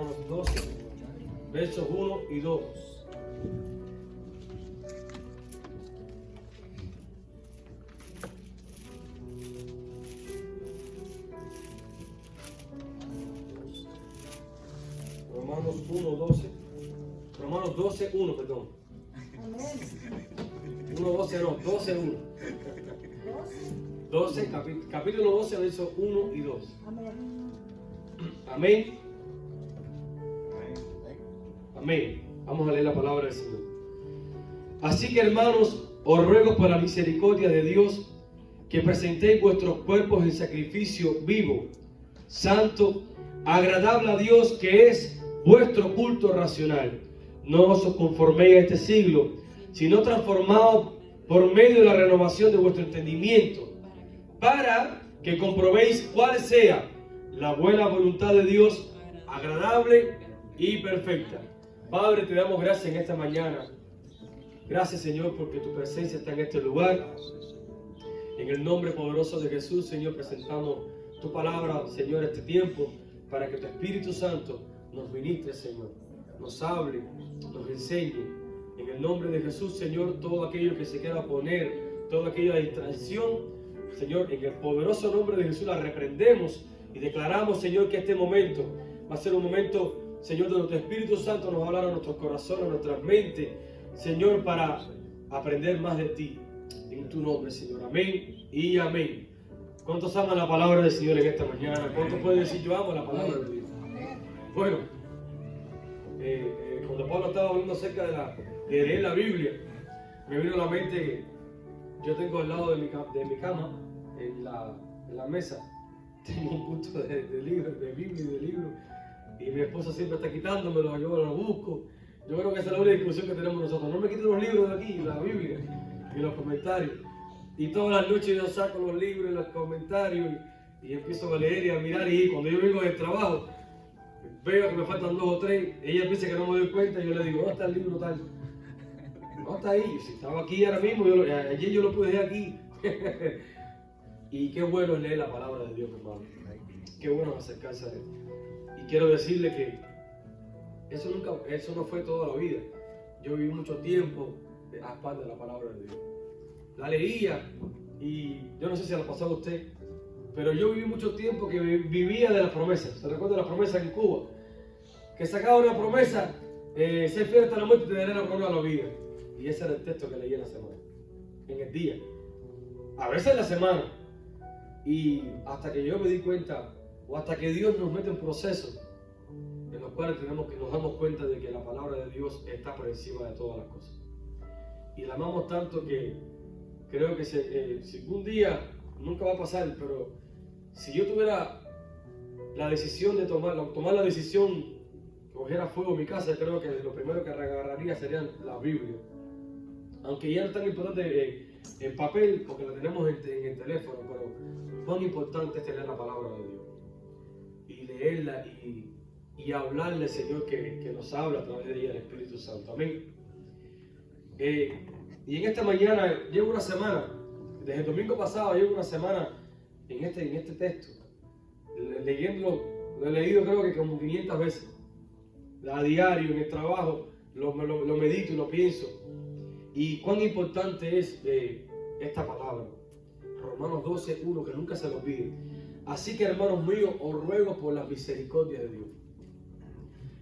Romanos 12, versos 1 y 2. Romanos 12, 1, perdón. 1, 12, no, 12, 1. 12, capítulo 12, versos 1 y 2. Amén. Amén. Vamos a leer la palabra del Señor. Así que, hermanos, os ruego por la misericordia de Dios que presentéis vuestros cuerpos en sacrificio vivo, santo, agradable a Dios, que es vuestro culto racional. No os conforméis a este siglo, sino transformaos por medio de la renovación de vuestro entendimiento, para que comprobéis cuál sea la buena voluntad de Dios, agradable y perfecta. Padre, te damos gracias en esta mañana. Gracias, Señor, porque tu presencia está en este lugar. En el nombre poderoso de Jesús, Señor, presentamos tu palabra, Señor, este tiempo, para que tu Espíritu Santo nos ministre, Señor, nos hable, nos enseñe. En el nombre de Jesús, Señor, todo aquello que se quiera poner, toda aquella distracción, Señor, en el poderoso nombre de Jesús la reprendemos y declaramos, Señor, que este momento va a ser un momento, Señor, donde tu Espíritu Santo nos va a hablar a nuestros corazones, a nuestras mentes, Señor, para aprender más de ti. En tu nombre, Señor. Amén y amén. ¿Cuántos aman la palabra del Señor en esta mañana? ¿Cuántos pueden decir yo amo la palabra de Dios? Bueno, cuando Pablo estaba hablando acerca de leer la Biblia, me vino a la mente que yo tengo al lado de mi cama, en la mesa, tengo un punto de libro, de Biblia y de libro, y mi esposa siempre está quitándomelo, yo lo busco. Yo creo que esa es la única discusión que tenemos nosotros. No me quiten los libros de aquí, la Biblia y los comentarios. Y todas las noches yo saco los libros y los comentarios y empiezo a leer y a mirar. Y cuando yo vengo del trabajo, veo que me faltan 2 o 3. Ella piensa que no me doy cuenta y yo le digo, ¿dónde está el libro tal? No está ahí. Si estaba aquí ahora mismo, ayer yo lo pude dejar aquí. Y qué bueno es leer la palabra de Dios, hermano. Qué bueno es acercarse a Él. Y quiero decirle que eso no fue toda la vida. Yo viví mucho tiempo a espaldas de la palabra de Dios. La leía y yo no sé si la pasaba a usted, pero yo viví mucho tiempo que vivía de las promesas. ¿Se recuerda la promesa en Cuba? Que sacaba una promesa, sé fiel hasta la muerte y te daré la corona de la vida. Y ese era el texto que leía en la semana, en el día. A veces en la semana. Y hasta que yo me di cuenta, o hasta que Dios nos mete en procesos en los cuales nos damos cuenta de que la palabra de Dios está por encima de todas las cosas. Y la amamos tanto que creo que si un día, nunca va a pasar, pero si yo tuviera la decisión de tomar la decisión que cogiera fuego en mi casa, creo que lo primero que agarraría sería la Biblia. Aunque ya no es tan importante en papel, porque la tenemos en el teléfono, pero cuán importante es tener la palabra de Dios. Y leerla y hablarle, Señor, que nos habla a través de ella el Espíritu Santo. Amén. Y en esta mañana llevo una semana, desde el domingo pasado llevo una semana en este texto, leyéndolo, lo he leído creo que como 500 veces, a diario, en el trabajo, lo medito y lo pienso. Y cuán importante es esta palabra, Romanos 12, 1, que nunca se lo olvide. Así que, hermanos míos, os ruego por la misericordia de Dios.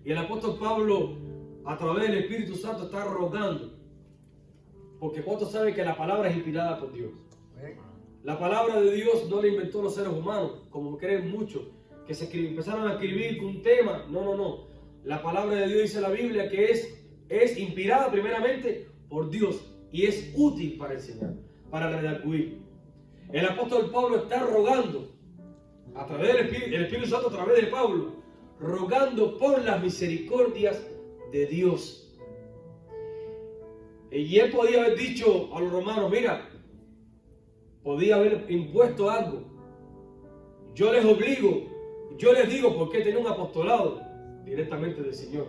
Y el apóstol Pablo, a través del Espíritu Santo, está rogando. Porque ¿cuántos saben que la palabra es inspirada por Dios? La palabra de Dios no la inventó los seres humanos, como creen muchos, que empezaron a escribir un tema. No. La palabra de Dios, dice la Biblia, que es inspirada primeramente por Dios y es útil para enseñar, para redarguir. El apóstol Pablo está rogando, a través del Espíritu Santo, a través de Pablo, rogando por las misericordias de Dios. Y él podía haber dicho a los romanos, mira, podía haber impuesto algo. Yo les obligo, yo les digo, porque tenía un apostolado directamente del Señor.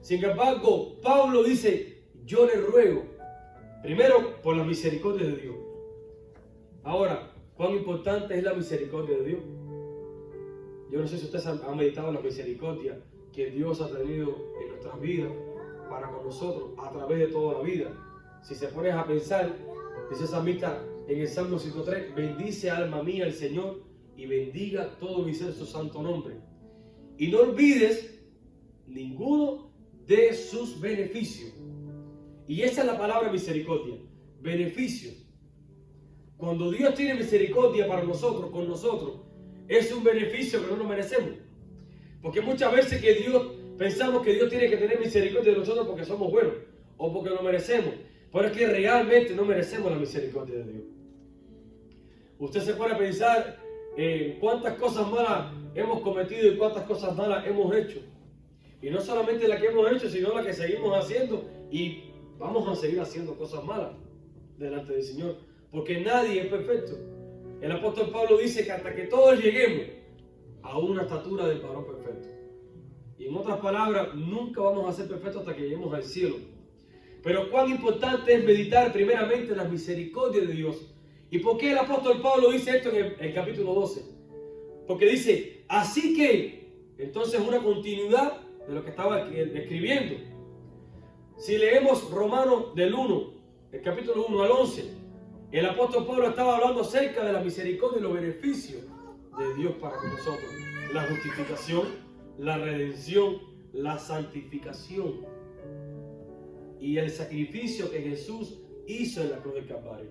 Sin embargo, Pablo dice, yo les ruego, primero por la misericordia de Dios. Ahora, ¿cuán importante es la misericordia de Dios? Yo no sé si ustedes han meditado en la misericordia que Dios ha tenido en nuestras vidas para con nosotros a través de toda la vida. Si se pones a pensar, dice el salmista en el Salmo 103, bendice alma mía el Señor y bendiga todo mi ser su santo nombre. Y no olvides ninguno de sus beneficios. Y esa es la palabra misericordia, beneficio. Cuando Dios tiene misericordia para nosotros, con nosotros, es un beneficio que no nos merecemos. Porque muchas veces pensamos que Dios tiene que tener misericordia de nosotros porque somos buenos o porque lo merecemos. Pero es que realmente no merecemos la misericordia de Dios. Usted se pone a pensar en cuántas cosas malas hemos cometido y cuántas cosas malas hemos hecho. Y no solamente la que hemos hecho, sino la que seguimos haciendo y vamos a seguir haciendo cosas malas delante del Señor. Porque nadie es perfecto. El apóstol Pablo dice que hasta que todos lleguemos a una estatura del varón perfecto. Y en otras palabras, nunca vamos a ser perfectos hasta que lleguemos al cielo. Pero cuán importante es meditar primeramente en la misericordia de Dios. ¿Y por qué el apóstol Pablo dice esto en el capítulo 12? Porque dice, así que, entonces una continuidad de lo que estaba escribiendo. Si leemos Romanos del 1, el capítulo 1 al 11, el apóstol Pablo estaba hablando acerca de la misericordia y los beneficios de Dios para con nosotros. La justificación, la redención, la santificación y el sacrificio que Jesús hizo en la cruz del Calvario.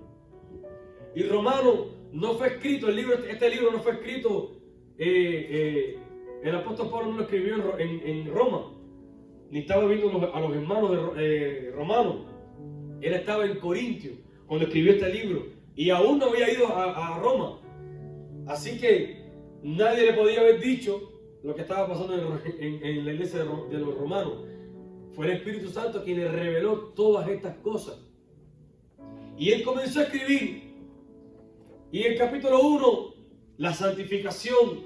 Y Romano no fue escrito, este libro no fue escrito, el apóstol Pablo no lo escribió en Roma, ni estaba viendo a los hermanos romanos. Él estaba en Corintio cuando escribió este libro y aún no había ido a Roma. Así que nadie le podía haber dicho lo que estaba pasando en la iglesia de los romanos. Fue el Espíritu Santo quien le reveló todas estas cosas. Y él comenzó a escribir. Y en el capítulo 1, la santificación.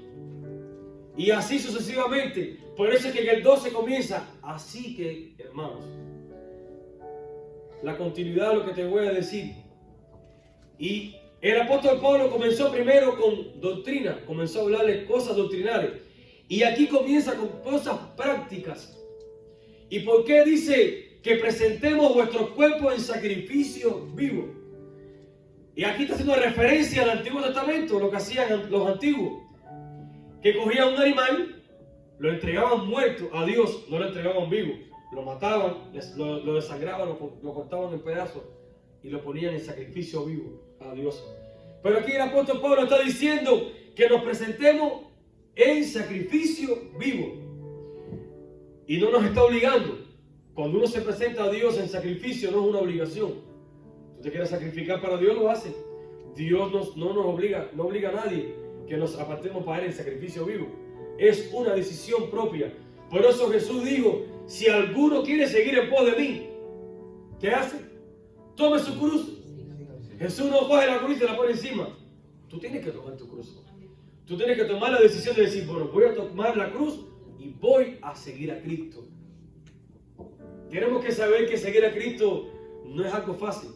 Y así sucesivamente. Por eso es que en el 12 comienza. Así que, hermanos, la continuidad de lo que te voy a decir. Y el apóstol Pablo comenzó primero con doctrina. Comenzó a hablarles cosas doctrinales. Y aquí comienza con cosas prácticas. ¿Y por qué dice que presentemos vuestros cuerpos en sacrificio vivo? Y aquí está haciendo referencia al Antiguo Testamento, lo que hacían los antiguos. Que cogían un animal, lo entregaban muerto a Dios, no lo entregaban vivo. Lo mataban, lo desangraban, lo cortaban en pedazos y lo ponían en sacrificio vivo a Dios. Pero aquí el apóstol Pablo está diciendo que nos presentemos en sacrificio vivo. Y no nos está obligando. Cuando uno se presenta a Dios en sacrificio no es una obligación. Si usted quiere sacrificar para Dios, lo hace. Dios no nos obliga, no obliga a nadie que nos apartemos para Él en sacrificio vivo. Es una decisión propia. Por eso Jesús dijo, si alguno quiere seguir en pos de mí, ¿qué hace? Tome su cruz. Jesús no coge la cruz y te la pone encima. Tú tienes que tomar tu cruz. Tú tienes que tomar la decisión de decir, bueno, voy a tomar la cruz y voy a seguir a Cristo. Tenemos que saber que seguir a Cristo no es algo fácil.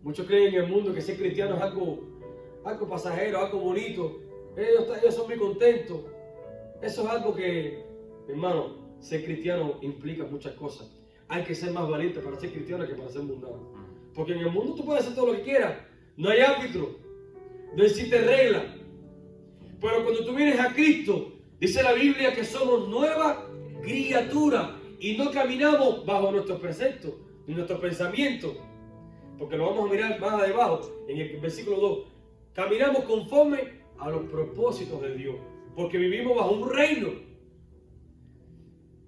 Muchos creen en el mundo que ser cristiano es algo pasajero, algo bonito. Ellos son muy contentos. Eso es algo que, hermano, ser cristiano implica muchas cosas. Hay que ser más valiente para ser cristiano que para ser mundano. Porque en el mundo tú puedes hacer todo lo que quieras. No hay árbitro. No existe regla. Pero cuando tú vienes a Cristo, dice la Biblia que somos nueva criatura y no caminamos bajo nuestros preceptos ni nuestros pensamientos. Porque lo vamos a mirar más abajo en el versículo 2. Caminamos conforme a los propósitos de Dios. Porque vivimos bajo un reino.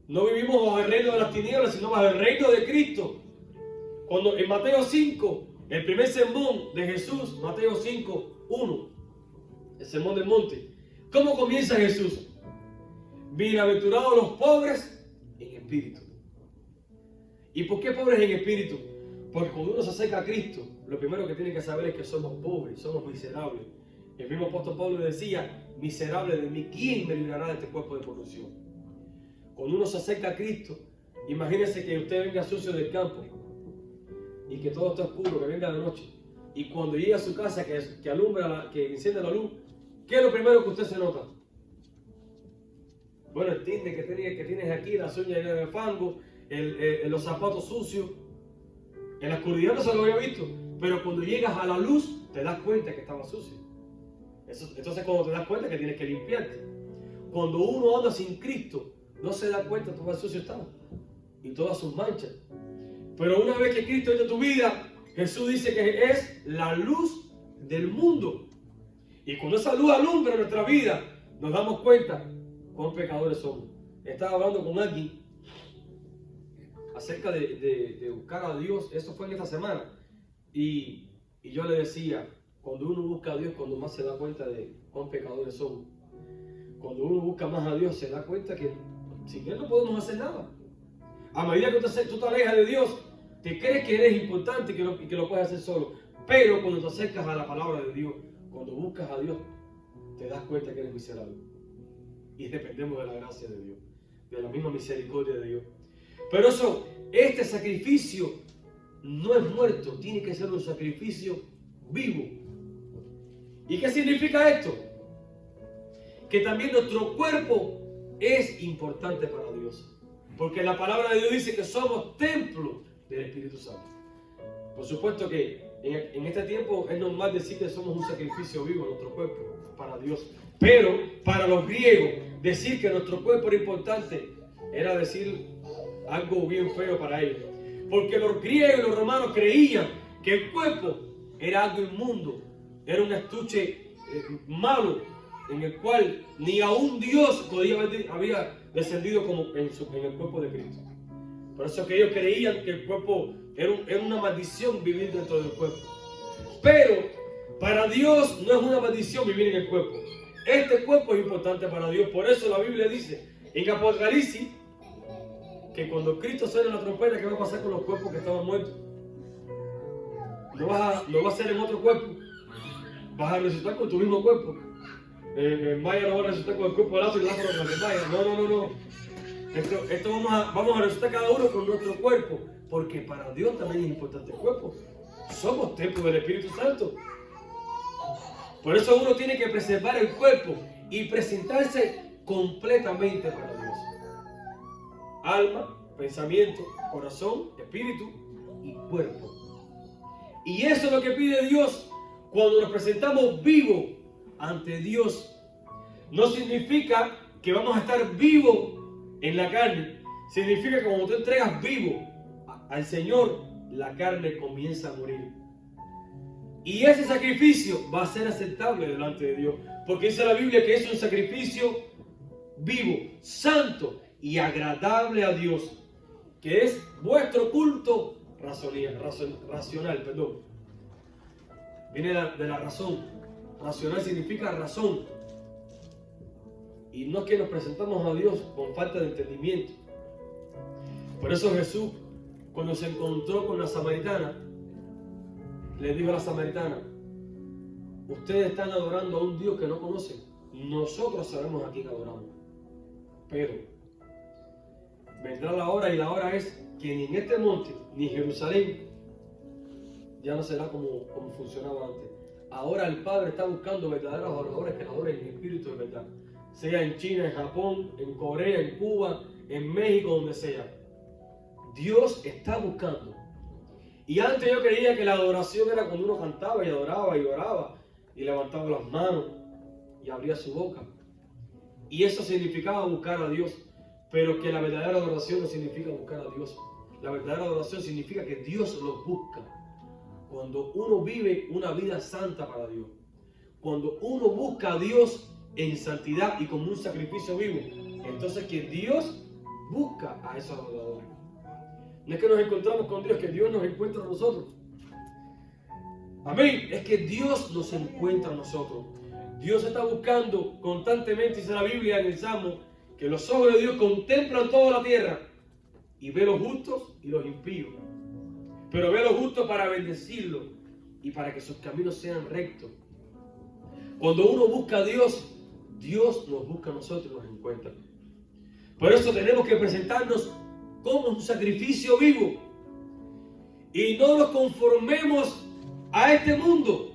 No vivimos bajo el reino de las tinieblas, sino bajo el reino de Cristo. Cuando en Mateo 5, el primer sermón de Jesús, Mateo 5, 1, el sermón del monte. ¿Cómo comienza Jesús? Bienaventurados los pobres en espíritu. ¿Y por qué pobres en espíritu? Porque cuando uno se acerca a Cristo, lo primero que tiene que saber es que somos pobres, somos miserables. El mismo apóstol Pablo decía, miserable de mí, ¿quién me librará de este cuerpo de corrupción? Cuando uno se acerca a Cristo, imagínese que usted venga sucio del campo y que todo está oscuro, que venga de noche. Y cuando llega a su casa, que alumbra, que enciende la luz, ¿qué es lo primero que usted se nota? Bueno, el tinte que tienes aquí, las uñas llenas de fango, los zapatos sucios. En la oscuridad no se lo había visto, pero cuando llegas a la luz te das cuenta que estaba sucio. Entonces cuando te das cuenta que tienes que limpiarte. Cuando uno anda sin Cristo, no se da cuenta de todo el sucio estaba y todas sus manchas. Pero una vez que Cristo entra en tu vida, Jesús dice que es la luz del mundo. Y cuando esa luz alumbra nuestra vida, nos damos cuenta cuán pecadores somos. Estaba hablando con alguien acerca de buscar a Dios. Eso fue en esta semana. Y yo le decía, cuando uno busca a Dios, cuando más se da cuenta de cuán pecadores somos. Cuando uno busca más a Dios, se da cuenta que sin Él no podemos hacer nada. A medida que tú te alejas de Dios, te crees que eres importante y que lo puedes hacer solo. Pero cuando te acercas a la palabra de Dios, cuando buscas a Dios, te das cuenta que eres miserable. Y dependemos de la gracia de Dios, de la misma misericordia de Dios. Pero este sacrificio no es muerto, tiene que ser un sacrificio vivo. ¿Y qué significa esto? Que también nuestro cuerpo es importante para Dios. Porque la palabra de Dios dice que somos templo del Espíritu Santo. Por supuesto que en este tiempo es normal decir que somos un sacrificio vivo, nuestro cuerpo, para Dios. Pero para los griegos, decir que nuestro cuerpo era importante era decir algo bien feo para ellos. Porque los griegos y los romanos creían que el cuerpo era algo inmundo, era un estuche malo, en el cual ni aún Dios había descendido como en el cuerpo de Cristo. Por eso que ellos creían que el cuerpo era una maldición vivir dentro del cuerpo. Pero para Dios no es una maldición vivir en el cuerpo. Este cuerpo es importante para Dios. Por eso la Biblia dice en Apocalipsis que cuando Cristo suene la trompeta, ¿qué va a pasar con los cuerpos que estaban muertos? No va a ser en otro cuerpo. Vas a resucitar con tu mismo cuerpo. Maya no va a resucitar con el cuerpo de Lázaro y Lázaro con el de Maya. No. Esto vamos a resucitar cada uno con nuestro cuerpo. Porque para Dios también es importante el cuerpo. Somos templo del Espíritu Santo. Por eso uno tiene que preservar el cuerpo y presentarse completamente para Dios. Alma, pensamiento, corazón, espíritu y cuerpo. Y eso es lo que pide Dios cuando nos presentamos vivos ante Dios. No significa que vamos a estar vivos en la carne. Significa que cuando tú entregas vivo al Señor, la carne comienza a morir. Y ese sacrificio va a ser aceptable delante de Dios. Porque dice la Biblia que es un sacrificio vivo, santo y agradable a Dios. Que es vuestro culto racional. Viene de la razón. Racional significa razón. Y no es que nos presentamos a Dios con falta de entendimiento. Por eso Jesús, cuando se encontró con la samaritana, le dijo a la samaritana: ustedes están adorando a un Dios que no conocen. Nosotros sabemos a quién adoramos. Pero vendrá la hora, y la hora es que ni en este monte, ni en Jerusalén, ya no será como funcionaba antes. Ahora el Padre está buscando verdaderos adoradores que lo adoren en espíritu de verdad. Sea en China, en Japón, en Corea, en Cuba, en México, donde sea. Dios está buscando. Y antes yo creía que la adoración era cuando uno cantaba y adoraba y oraba y levantaba las manos y abría su boca. Y eso significaba buscar a Dios. Pero que la verdadera adoración no significa buscar a Dios. La verdadera adoración significa que Dios los busca. Cuando uno vive una vida santa para Dios. Cuando uno busca a Dios en santidad y como un sacrificio vivo. Entonces que Dios busca a esos adoradores. No es que nos encontramos con Dios, que Dios nos encuentra a nosotros. Amén. Es que Dios nos encuentra a nosotros. Dios está buscando constantemente, dice la Biblia en el Salmo, que los ojos de Dios contemplan toda la tierra y ve los justos y los impíos. Pero ve a los justos para bendecirlos y para que sus caminos sean rectos. Cuando uno busca a Dios, Dios nos busca a nosotros y nos encuentra. Por eso tenemos que presentarnos como un sacrificio vivo. Y no nos conformemos a este mundo,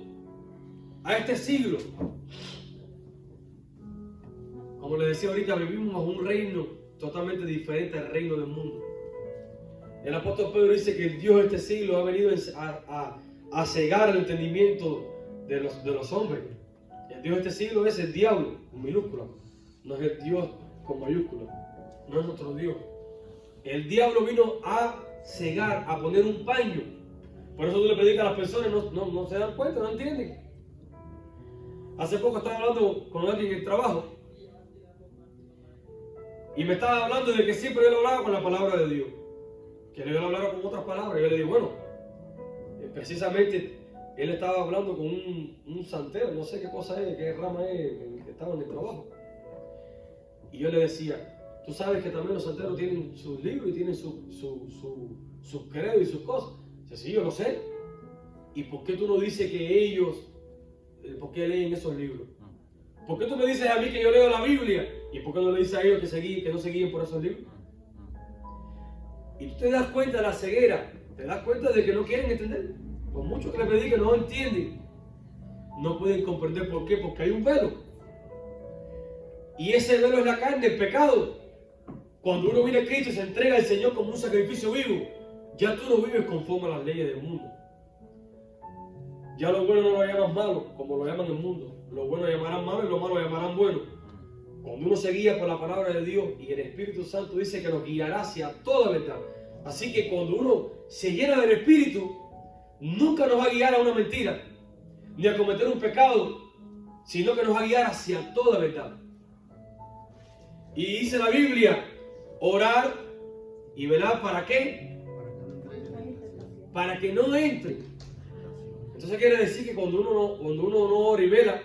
a este siglo. Como les decía ahorita, vivimos bajo un reino totalmente diferente al reino del mundo. El apóstol Pedro dice que el Dios de este siglo ha venido a cegar el entendimiento de los hombres. El Dios de este siglo es el diablo, con minúscula. No es el Dios con mayúscula. No es nuestro Dios. El diablo vino a cegar, a poner un paño. Por eso tú le predicas a las personas, no se dan cuenta, no entienden. Hace poco estaba hablando con alguien en el trabajo y me estaba hablando de que siempre yo le hablaba con la palabra de Dios. Que yo le hablaba con otras palabras. Y yo le digo, bueno, precisamente él estaba hablando con un santero, no sé qué cosa es, qué rama es, que estaba en el trabajo. Y yo le decía, tú sabes que también los santeros tienen sus libros y tienen sus credos y sus cosas. Dice, sí, yo lo sé. ¿Y por qué tú no dices que ellos, por qué leen esos libros? ¿Por qué tú me dices a mí que yo leo la Biblia? ¿Y por qué no le dices a ellos que no se guíen por esos libros? Y tú te das cuenta de la ceguera, te das cuenta de que no quieren entender. Por mucho que le prediquen, no entienden. No pueden comprender por qué, porque hay un velo. Y ese velo es la carne, el pecado. Cuando uno viene a Cristo y se entrega al Señor como un sacrificio vivo, ya tú no vives conforme a las leyes del mundo. Ya lo bueno no lo llaman malo, como lo llaman en el mundo. Lo bueno llamarán malo y lo malo llamarán bueno. Cuando uno se guía por la palabra de Dios y el Espíritu Santo dice que nos guiará hacia toda verdad. Así que cuando uno se llena del Espíritu, nunca nos va a guiar a una mentira, ni a cometer un pecado, sino que nos va a guiar hacia toda verdad. Y dice la Biblia, orar y velar, ¿para qué? Para que no entre. Entonces quiere decir que cuando uno no ora y vela,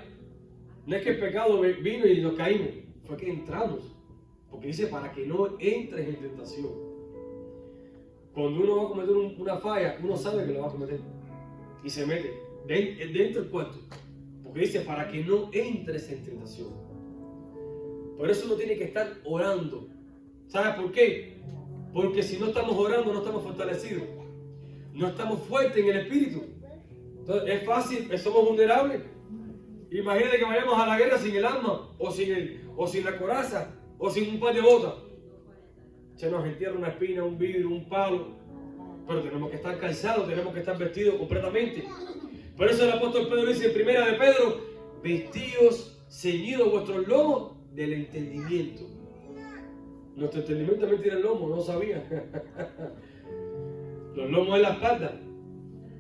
no es que el pecado vino y nos caímos, fue que entramos. Porque dice, para que no entres en tentación. Cuando uno va a cometer una falla, uno sabe que lo va a cometer. Y se mete dentro del cuarto. Porque dice, para que no entres en tentación. Por eso uno tiene que estar orando. ¿Sabes por qué? Porque si no estamos orando, no estamos fortalecidos. No estamos fuertes en el espíritu. Entonces es fácil, somos vulnerables. Imagínate que vayamos a la guerra sin el arma, o sin la coraza, o sin un par de botas. Se nos entierra una espina, un vidrio, un palo. Pero tenemos que estar calzados, tenemos que estar vestidos completamente. Por eso el apóstol Pedro dice en primera de Pedro, vestidos, ceñidos vuestros lomos del entendimiento. Nuestro entendimiento también tiene el lomo, no sabía. Los lomos de la espalda.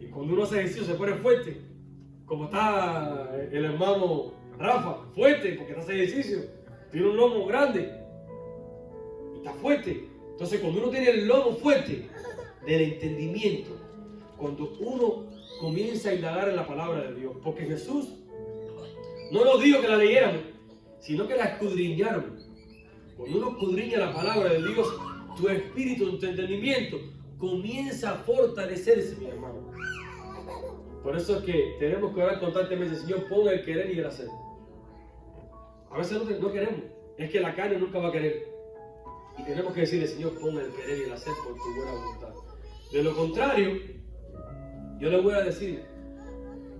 Y cuando uno hace ejercicio se pone fuerte. Como está el hermano Rafa, fuerte, porque está haciendo ejercicio. Tiene un lomo grande. Y está fuerte. Entonces cuando uno tiene el lomo fuerte del entendimiento, cuando uno comienza a indagar en la palabra de Dios, porque Jesús no nos dijo que la leyéramos, sino que la escudriñáramos. Cuando uno escudriña la palabra de Dios, tu espíritu, tu entendimiento comienza a fortalecerse, mi hermano. Por eso es que tenemos que orar constantemente, Señor, ponga el querer y el hacer. A veces no queremos, es que la carne nunca va a querer. Y tenemos que decirle, Señor, ponga el querer y el hacer por tu buena voluntad. De lo contrario, yo le voy a decir,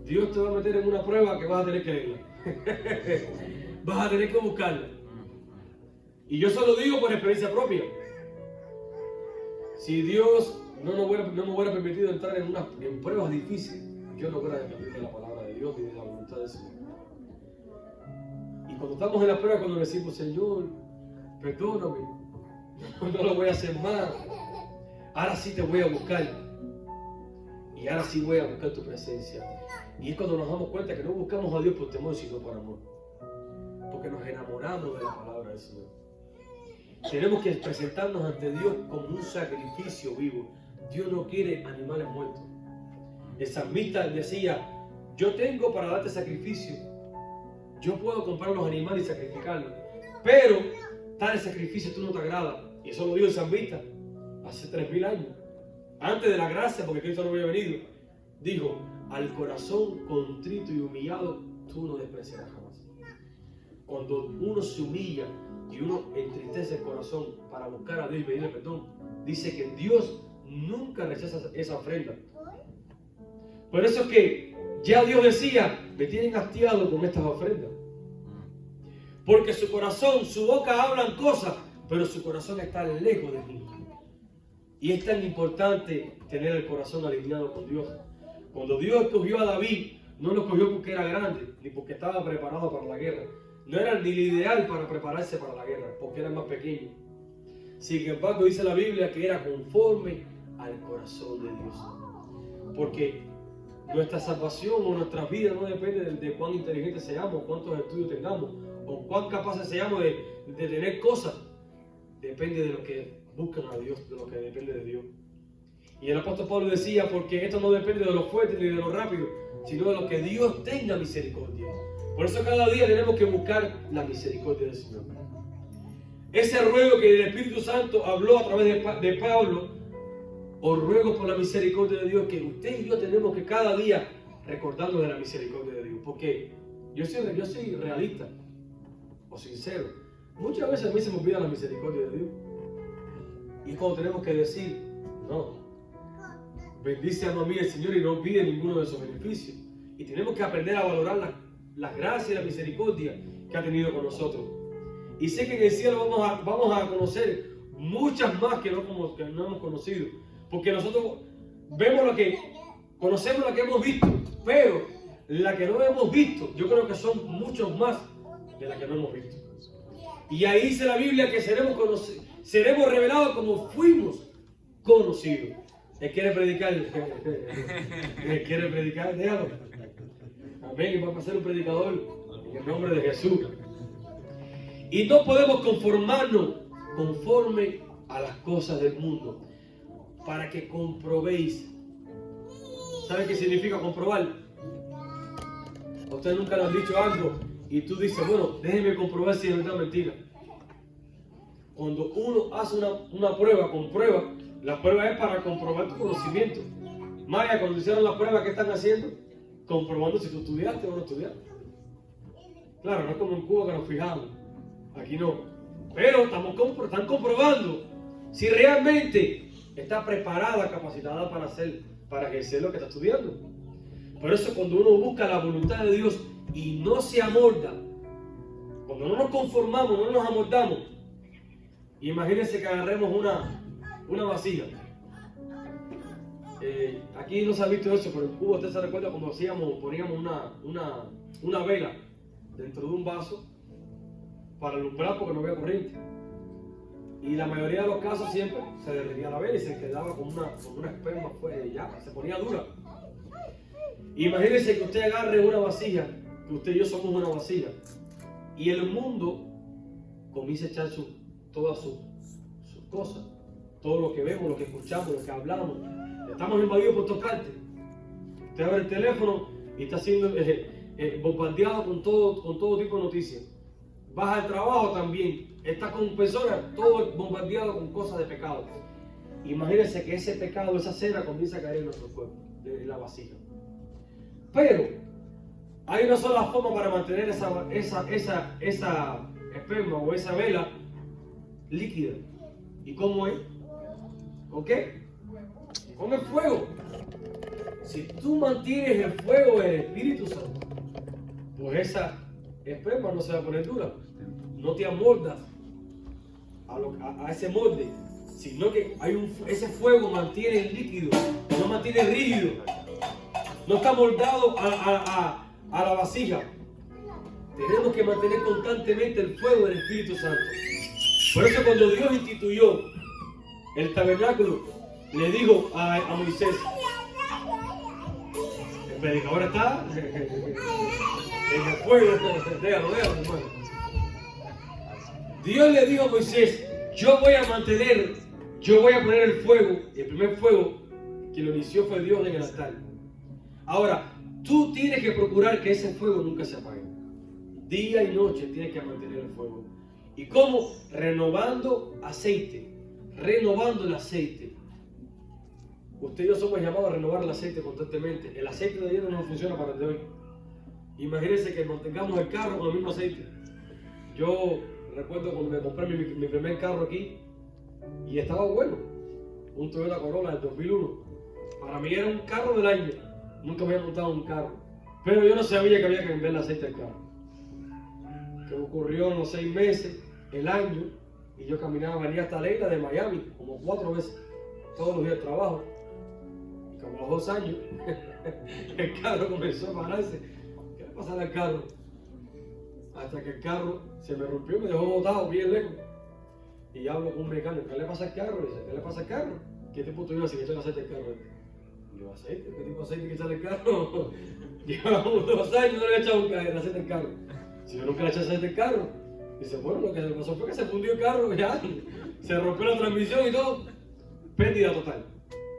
Dios te va a meter en una prueba que vas a tener que leerla. Vas a tener que buscarla. Y yo solo digo por experiencia propia. Si Dios no me hubiera permitido entrar en pruebas difíciles, yo no hubiera dependido de la palabra de Dios ni de la voluntad del Señor. Y cuando estamos en la prueba, cuando decimos, Señor, perdóname, no lo voy a hacer más, ahora sí te voy a buscar. Y ahora sí voy a buscar tu presencia. Y es cuando nos damos cuenta que no buscamos a Dios por temor, sino por amor. Porque nos enamoramos de la palabra del Señor. Tenemos que presentarnos ante Dios como un sacrificio vivo. Dios no quiere animales muertos. El salmista decía, yo tengo para darte sacrificio. Yo puedo comprar los animales y sacrificarlos. Pero tal sacrificio tú no te agrada. Y eso lo dijo el salmista hace 3000 años. Antes de la gracia, porque Cristo no había venido. Dijo, al corazón contrito y humillado tú no despreciarás jamás. Cuando uno se humilla y uno entristece el corazón para buscar a Dios y pedirle perdón, dice que Dios nunca rechaza esa ofrenda. Por eso es que ya Dios decía, me tienen hastiado con estas ofrendas. Porque su corazón, su boca hablan cosas, pero su corazón está lejos de mí. Y es tan importante tener el corazón alineado con Dios. Cuando Dios escogió a David, no lo escogió porque era grande, ni porque estaba preparado para la guerra. No era ni el ideal para prepararse para la guerra, porque era más pequeño. Sin embargo, dice la Biblia que era conforme al corazón de Dios. Porque nuestra salvación o nuestra vida no depende de cuán inteligentes seamos, cuántos estudios tengamos, o cuán capaces seamos de tener cosas. Depende de lo que buscan a Dios, de lo que depende de Dios. Y el apóstol Pablo decía, porque esto no depende de lo fuerte ni de lo rápido, sino de lo que Dios tenga misericordia. Por eso cada día tenemos que buscar la misericordia del Señor. Ese ruego que el Espíritu Santo habló a través de Pablo, os ruego por la misericordia de Dios, que usted y yo tenemos que cada día recordarnos de la misericordia de Dios. Porque yo soy realista o sincero. Muchas veces a mí se me olvida la misericordia de Dios. Y es cuando tenemos que decir, no, bendice alma mía el Señor y no olvide ninguno de sus beneficios. Y tenemos que aprender a valorar las gracias y la misericordia que ha tenido con nosotros. Y sé que en el cielo vamos a conocer muchas más que no hemos conocido. Porque nosotros conocemos la que hemos visto, pero la que no hemos visto, yo creo que son muchos más de la que no hemos visto. Y ahí dice la Biblia que seremos revelados como fuimos conocidos. Él quiere predicar, déjalo. Amén, y va a ser un predicador en el nombre de Jesús. Y no podemos conformarnos conforme a las cosas del mundo, para que comprobéis. ¿Sabe qué significa comprobar? A ustedes nunca le han dicho algo y tú dices, bueno, déjenme comprobar si es verdad o mentira. Cuando uno hace una prueba, comprueba, la prueba es para comprobar tu conocimiento. Maya, cuando hicieron la prueba, ¿qué están haciendo? Comprobando si tú estudiaste o no estudiaste. Claro, no es como en Cuba que nos fijamos. Aquí no. Pero están comprobando si realmente está preparada, capacitada para ejercer lo que está estudiando. Por eso cuando uno busca la voluntad de Dios y no se amolda, cuando no nos conformamos, no nos amoldamos, imagínense que agarremos una vasija. Aquí no se ha visto eso, pero en Cuba usted se recuerda cuando poníamos una vela dentro de un vaso para alumbrar porque no había corriente. Y la mayoría de los casos siempre se derretía la vela y se quedaba con una esperma, ya se ponía dura. Imagínense que usted agarre una vasija, que usted y yo somos una vasija, y el mundo comienza a echar todas sus cosas, todo lo que vemos, lo que escuchamos, lo que hablamos. Estamos invadidos por todas partes. Usted abre el teléfono y está siendo bombardeado con todo tipo de noticias. Vas al trabajo también, estás con personas, todo bombardeado con cosas de pecado. Imagínense que ese pecado, esa cera comienza a caer en nuestro cuerpo, en la vasija. Pero hay una sola forma para mantener esa esperma o esa vela líquida. ¿Y cómo es? ¿Con qué? Con el fuego. Si tú mantienes el fuego del Espíritu Santo, pues esa esperma no se va a poner dura. No te amoldas a ese molde, sino que ese fuego mantiene el líquido, no mantiene rígido, no está moldado a la vasija. Tenemos que mantener constantemente el fuego del Espíritu Santo. Por eso cuando Dios instituyó el tabernáculo, le dijo a Moisés, el predicador está en el fuego, déjalo, hermano. Dios le dijo a Moisés, yo voy a poner el fuego, el primer fuego que lo inició fue Dios en el altar. Ahora, tú tienes que procurar que ese fuego nunca se apague. Día y noche tienes que mantener el fuego. ¿Y cómo? Renovando aceite, renovando el aceite. Usted y yo somos llamados a renovar el aceite constantemente. El aceite de ayer no funciona para el de hoy. Imagínense que mantengamos el carro con el mismo aceite. Yo recuerdo cuando me compré mi primer carro aquí y estaba bueno, un Toyota Corolla del 2001. Para mí era un carro del año, nunca me había montado un carro, pero yo no sabía que había que cambiar el aceite del carro. que ocurrió en los 6 meses, el año, y yo caminaba, venía hasta Leila de Miami, como 4 veces, todos los días de trabajo. Y como a los 2 años, el carro comenzó a pararse. ¿Qué le pasaba al carro? Hasta que el carro se me rompió, me dejó botado bien lejos. Y hablo con un mecánico, ¿qué le pasa al carro? Dice, ¿qué le pasa al carro? ¿Qué tipo tú ibas sin echar aceite al carro? Y yo, ¿aceite? ¿Qué tipo de aceite que echarle al carro? Llevamos 2 años, no le he echado el aceite al carro. Si yo nunca le eché aceite al carro. Dice, bueno, lo que le pasó fue que se fundió el carro, ya, se rompió la transmisión y todo. Pérdida total.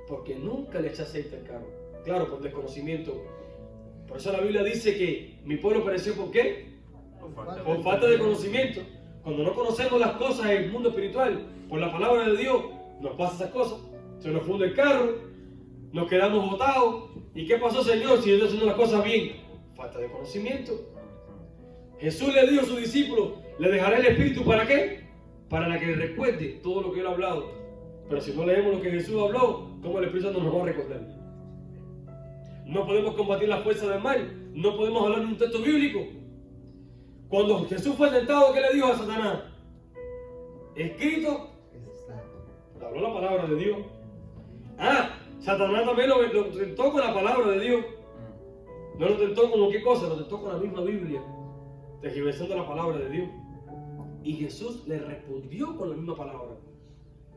Porque nunca le eché aceite al carro. Claro, por desconocimiento. Por eso la Biblia dice que mi pueblo pereció, ¿por qué? Por falta de conocimiento. Cuando no conocemos las cosas en el mundo espiritual, por la palabra de Dios, nos pasa esas cosas. Se nos funde el carro, nos quedamos botados. ¿Y qué pasó, Señor, si yo estoy haciendo las cosas bien? Falta de conocimiento. Jesús le dijo a sus discípulos, le dejaré el Espíritu, ¿para qué? Para que recuerde todo lo que él ha hablado. Pero si no leemos lo que Jesús habló, ¿cómo el Espíritu Santo nos va a recordar? No podemos combatir la fuerza del mal. No podemos hablar de un texto bíblico. Cuando Jesús fue tentado, ¿qué le dijo a Satanás? Escrito, le habló la palabra de Dios. Satanás también lo tentó con la palabra de Dios. No lo tentó como qué cosa, lo tentó con la misma Biblia, tergiversando la palabra de Dios. Y Jesús le respondió con la misma palabra.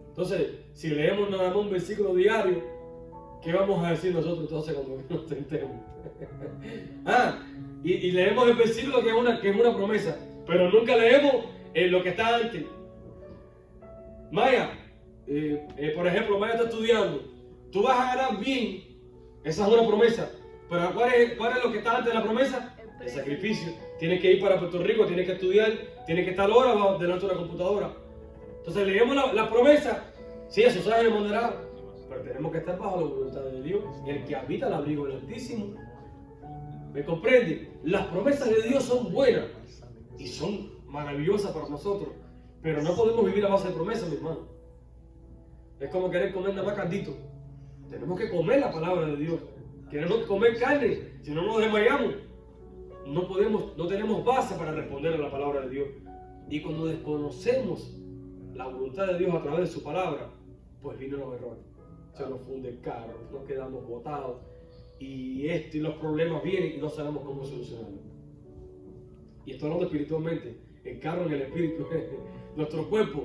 Entonces, si leemos nada más un versículo diario, ¿qué vamos a decir nosotros entonces cuando nos tentemos? Y leemos el versículo que es una promesa, pero nunca leemos lo que está antes. Maya, por ejemplo, Maya está estudiando. Tú vas a ganar bien, esa es una promesa. Pero ¿cuál es lo que está antes de la promesa? El sacrificio. Tienes que ir para Puerto Rico, tienes que estudiar, tienes que estar horas delante de una computadora. Entonces leemos la promesa. Sí, eso se mandará, pero tenemos que estar bajo la voluntad de Dios, el que habita el abrigo del Altísimo. ¿Me comprende? Las promesas de Dios son buenas y son maravillosas para nosotros, pero no podemos vivir a base de promesas, mi hermano. Es como querer comer nada más caldito. Tenemos que comer la palabra de Dios. Queremos comer carne, si no nos desmayamos. No tenemos base para responder a la palabra de Dios. Y cuando desconocemos la voluntad de Dios a través de su palabra, pues vienen los errores. Se nos funde el carro, nos quedamos botados. Y los problemas vienen y no sabemos cómo solucionarlos. Y estoy hablando espiritualmente. El carro en el espíritu, nuestro cuerpo,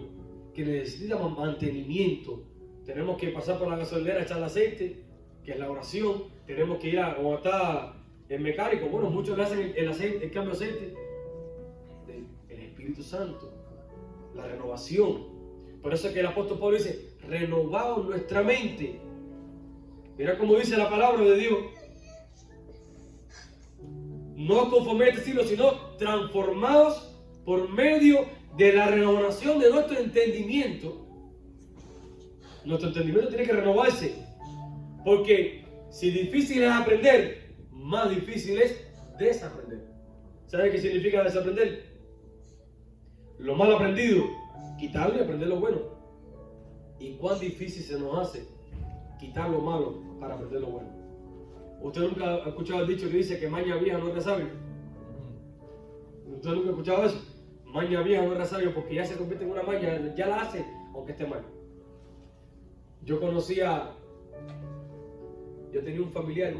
que necesita mantenimiento. Tenemos que pasar por la gasolinera, echar el aceite, que es la oración. Tenemos que ir a donde está el mecánico. Bueno, muchos le hacen el cambio de aceite. El Espíritu Santo, la renovación. Por eso es que el apóstol Pablo dice, renovaos nuestra mente. Mira cómo dice la palabra de Dios. No conforme a este siglo, sino transformados por medio de la renovación de nuestro entendimiento. Nuestro entendimiento tiene que renovarse. Porque si difícil es aprender, más difícil es desaprender. ¿Sabe qué significa desaprender? Lo mal aprendido, quitarlo y aprender lo bueno. ¿Y cuán difícil se nos hace quitar lo malo para aprender lo bueno? ¿Usted nunca ha escuchado el dicho que dice que maña vieja no es sabio? ¿Usted nunca ha escuchado eso? Maña vieja no es sabio porque ya se convierte en una maña, ya la hace aunque esté mal. Yo tenía un familiar,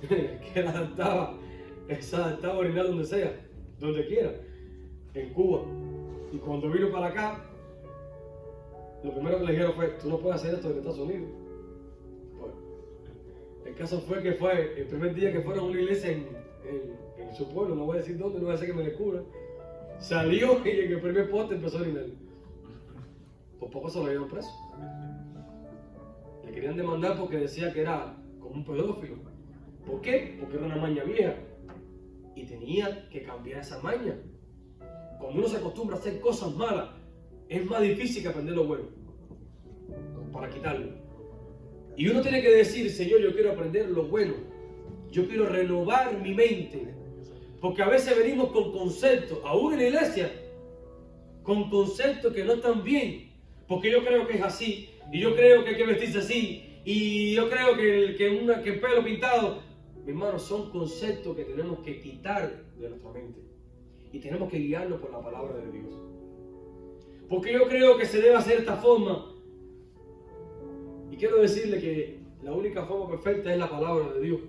que se adaptaba a orinar donde sea, donde quiera, en Cuba. Y cuando vino para acá, lo primero que le dijeron fue, tú no puedes hacer esto en Estados Unidos. Bueno, el caso fue que fue el primer día que fueron a una iglesia en su pueblo, no voy a decir dónde, no voy a hacer que me descubran. Salió y en el primer poste empezó a orinar. Por poco se lo llevaron preso. Le querían demandar porque decía que era como un pedófilo. ¿Por qué? Porque era una maña vieja. Y tenía que cambiar esa maña. Cuando uno se acostumbra a hacer cosas malas, es más difícil que aprender lo bueno. Para quitarlo. Y uno tiene que decir, Señor, yo quiero aprender lo bueno. Yo quiero renovar mi mente. Porque a veces venimos con conceptos, aún en la iglesia, con conceptos que no están bien. Porque yo creo que es así, y yo creo que hay que vestirse así, y yo creo que el pelo pintado, mis hermanos, son conceptos que tenemos que quitar de nuestra mente. Y tenemos que guiarnos por la palabra de Dios. Porque yo creo que se debe hacer de esta forma. Y quiero decirle que la única forma perfecta es la palabra de Dios.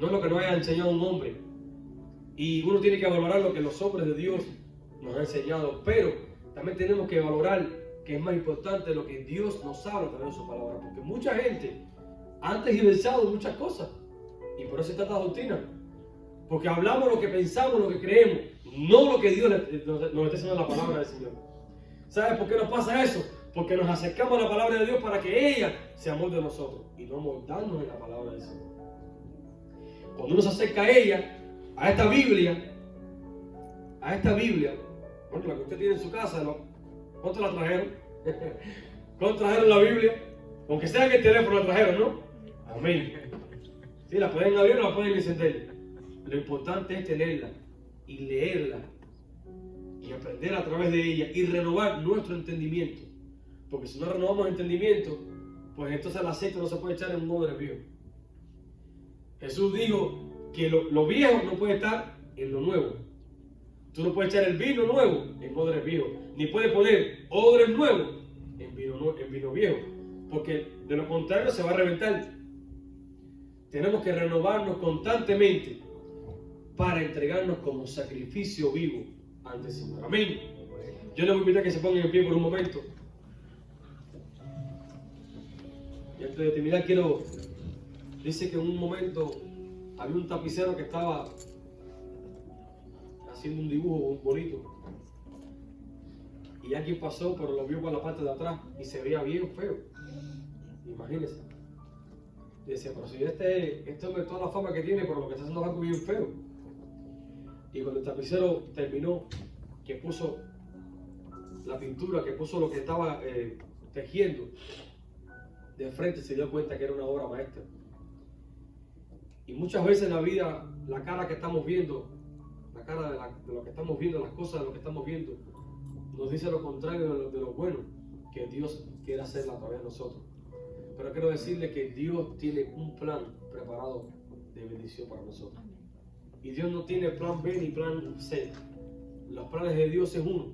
No es lo que nos haya enseñado un hombre. Y uno tiene que valorar lo que los hombres de Dios nos han enseñado. Pero también tenemos que valorar que es más importante lo que Dios nos habla a través de su palabra. Porque mucha gente ha tergiversado muchas cosas. Y por eso está esta doctrina. Porque hablamos lo que pensamos, lo que creemos. No lo que Dios nos está enseñando en la palabra del Señor. ¿Sabes por qué nos pasa eso? Porque nos acercamos a la palabra de Dios para que ella se amolde de nosotros. Y no moldarnos en la palabra del Señor. Cuando uno se acerca a ella, a esta Biblia, bueno, la que usted tiene en su casa, ¿no? ¿Cuántos la trajeron? ¿Cuántos trajeron la Biblia? Aunque sea que el teléfono la trajeron, ¿no? Amén. Sí, la pueden abrir o la pueden encender. Lo importante es tenerla y leerla y aprender a través de ella y renovar nuestro entendimiento. Porque si no renovamos el entendimiento, pues entonces el aceite no se puede echar en un odre viejo. Jesús dijo que lo viejo no puede estar en lo nuevo. Tú no puedes echar el vino nuevo en odres viejos, ni puedes poner odres nuevos en vino viejo, porque de lo contrario se va a reventar. Tenemos que renovarnos constantemente para entregarnos como sacrificio vivo ante el Señor. Amén. Yo les voy a invitar a que se pongan en pie por un momento. Y antes de terminar dice que en un momento había un tapicero que estaba haciendo un dibujo bonito. Y alguien pasó, pero lo vio por la parte de atrás y se veía bien feo. Imagínense. Y decía, pero si este hombre toda la fama que tiene, pero lo que está haciendo es algo bien feo. Y cuando el tapicero terminó, que puso la pintura, que puso lo que estaba tejiendo, de frente se dio cuenta que era una obra maestra. Y muchas veces en la vida, la cara que estamos viendo, la cara de lo que estamos viendo, las cosas de lo que estamos viendo, nos dice lo contrario de lo bueno que Dios quiere hacer a través de nosotros. Pero quiero decirle que Dios tiene un plan preparado de bendición para nosotros. Y Dios no tiene plan B ni plan C. Los planes de Dios es uno.